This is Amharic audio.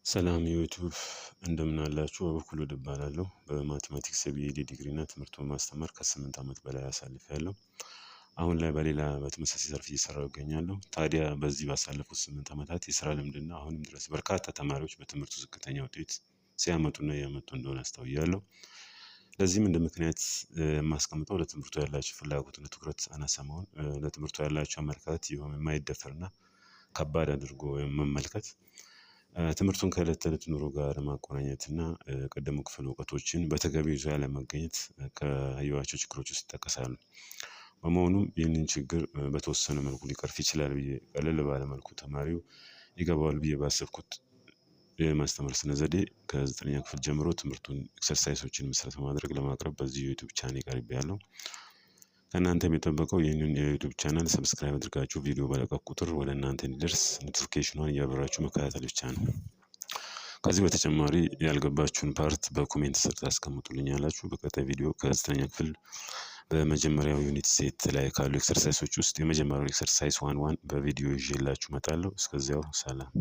ሰላም ዩቲዩብ እንደምን አላችሁ? አበኩሉ እባላለሁ። በማቴማቲክስ የቢኤዲ ዲግሪ እና ትምህርት በማስተማር ከ8 ዓመት በላይ አሳልፌያለሁ። አሁን ላይ በሌላ በተመሳሳይ ዘርፍ እየሰራሁ እገኛለሁ። ታዲያ በዚህ ባሳለፉት 8 ዓመታት የስራ ልምድና አሁንም ድረስ በርካታ ተማሪዎች በትምህርቱ ዝቅተኛ ውጤት ሲያመጡና እያመጡ እንደሆነ አስተውያለሁ። ለዚህም እንደ ምክንያት የማስቀምጠው ለትምህርቱ ያላቸው ፍላጎትና ትኩረት አናሳ መሆን፣ ለትምህርቱ ያላቸው አመለካከት የማይደፈርና ከባድ አድርጎ መመልከት፣ ትምህርቱን ከእለት ተእለት ኑሮ ጋር ለማቆራኘት እና ቀደሙ ክፍል እውቀቶችን በተገቢው ይዞ ያለመገኘት ካየኋቸው ችግሮች ውስጥ ይጠቀሳሉ። በመሆኑም ይህንን ችግር በተወሰነ መልኩ ሊቀርፍ ይችላል ብዬ ቀለል ባለ መልኩ ተማሪው ይገባዋል ብዬ ባሰብኩት የማስተማር ስነ ዘዴ ከ9ኛ ክፍል ጀምሮ ትምህርቱን ኤክሰርሳይሶችን መሰረት በማድረግ ለማቅረብ በዚህ ዩቲዩብ ቻናል ቀርቤያለሁ። ከእናንተ የሚጠበቀው ይህንን የዩቲዩብ ቻናል ሰብስክራይብ አድርጋችሁ ቪዲዮ በለቀቅ ቁጥር ወደ እናንተ እንዲደርስ ኖቲፊኬሽኗን እያበራችሁ መከታተል ብቻ ነው። ከዚህ በተጨማሪ ያልገባችሁን ፓርት በኮሜንት ስር ታስቀምጡልኛላችሁ። በቀጣይ ቪዲዮ ከ9ኛ ክፍል በመጀመሪያው ዩኒት ሴት ላይ ካሉ ኤክሰርሳይሶች ውስጥ የመጀመሪያው ኤክሰርሳይዝ 1 በቪዲዮ ይዤላችሁ እመጣለሁ። እስከዚያው ሰላም።